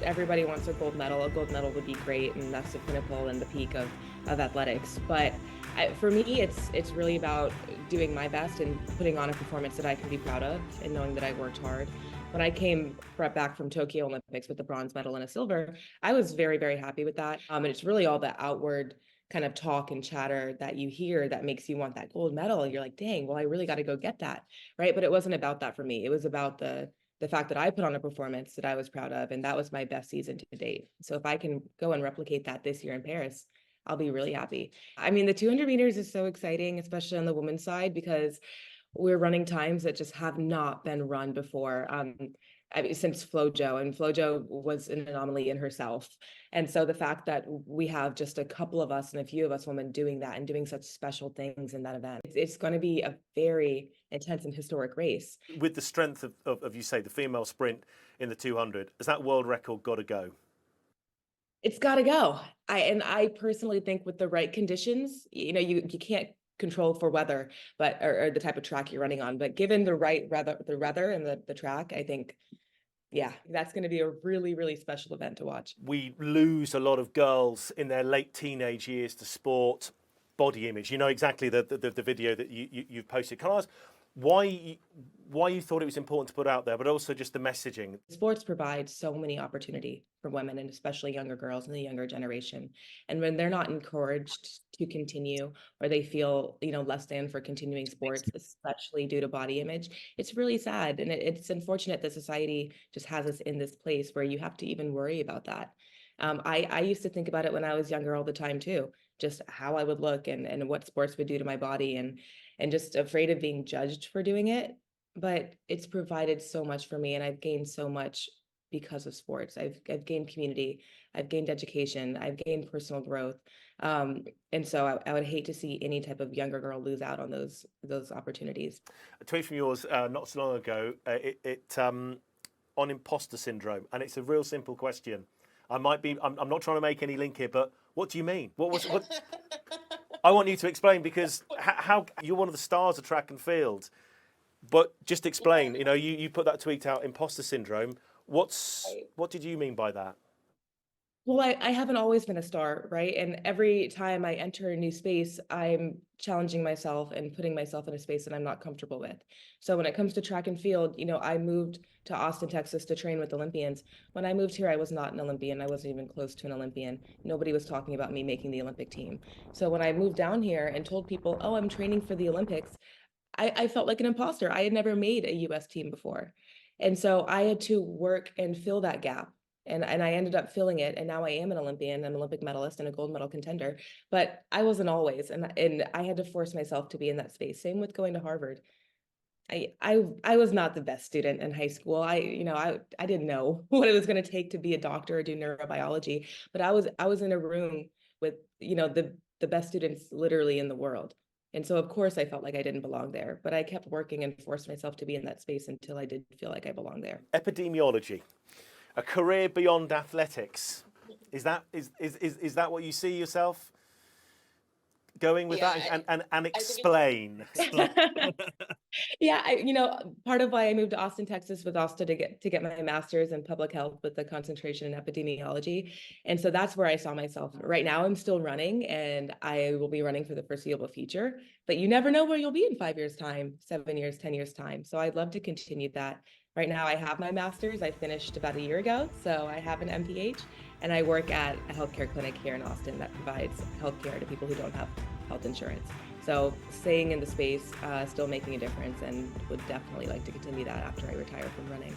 everybody wants a gold medal. A gold medal would be great, and that's the pinnacle and the peak of athletics. But for me, it's really about doing my best and putting on a performance that I can be proud of and knowing that I worked hard. When I came back from Tokyo Olympics with the bronze medal and a silver, I was very, very happy with that. And it's really all the outward kind of talk and chatter that you hear that makes you want that gold medal. And you're like, dang, well, I really got to go get that. Right. But it wasn't about that for me. It was about the fact that I put on a performance that I was proud of. And that was my best season to date. So if I can go and replicate that this year in Paris, I'll be really happy. I mean, the 200 meters is so exciting, especially on the women's side, because we're running times that just have not been run before. I mean, since Flojo, and Flojo was an anomaly in herself. And so the fact that we have just a couple of us and a few of us women doing that and doing such special things in that event, it's going to be a very intense and historic race. With the strength of you say, the female sprint in the 200, has that world record got to go? It's got to go. I personally think with the right conditions, you can't control for weather, but or the type of track you're running on. But given the right weather and the track, I think, yeah, that's going to be a really, really special event to watch. We lose a lot of girls in their late teenage years to sport, body image. You know exactly the video that you've posted. Can I ask why you thought it was important to put out there, but also just the messaging? Sports provide so many opportunity for women, and especially younger girls and the younger generation. And when they're not encouraged to continue, or they feel, less than for continuing sports, especially due to body image, it's really sad. And it's unfortunate that society just has us in this place where you have to even worry about that. I used to think about it when I was younger all the time too, just how I would look and what sports would do to my body, and just afraid of being judged for doing it. But it's provided so much for me, and I've gained so much because of sports. I've gained community, I've gained education, I've gained personal growth. And so I would hate to see any type of younger girl lose out on those opportunities. A tweet from yours not so long ago, on imposter syndrome, and it's a real simple question. I'm not trying to make any link here, but what do you mean? What? I want you to explain, because how you're one of the stars of track and field, but just explain. You put that tweet out, imposter syndrome. What did you mean by that? Well, I haven't always been a star, right? And every time I enter a new space, I'm challenging myself and putting myself in a space that I'm not comfortable with. So when it comes to track and field, I moved to Austin, Texas to train with Olympians. When I moved here, I was not an Olympian. I wasn't even close to an Olympian. Nobody was talking about me making the Olympic team. So when I moved down here and told people, oh, I'm training for the Olympics, I felt like an imposter. I had never made a US team before. And so I had to work and fill that gap. And I ended up filling it. And now I am an Olympian, an Olympic medalist, and a gold medal contender. But I wasn't always. And I had to force myself to be in that space. Same with going to Harvard. I was not the best student in high school. I didn't know what it was going to take to be a doctor or do neurobiology. But I was in a room with, the best students literally in the world. And so, of course, I felt like I didn't belong there, but I kept working and forced myself to be in that space until I did feel like I belonged there. Epidemiology, a career beyond athletics. Is that what you see yourself going with that? And explain. Yeah, part of why I moved to Austin, Texas was also to get my master's in public health with the concentration in epidemiology. And so that's where I saw myself. Right now, I'm still running, and I will be running for the foreseeable future. But you never know where you'll be in 5 years' time, 7 years, 10 years' time. So I'd love to continue that. Right now, I have my master's. I finished about a year ago, so I have an MPH, and I work at a healthcare clinic here in Austin that provides healthcare to people who don't have health insurance. So staying in the space, still making a difference, and would definitely like to continue that after I retire from running.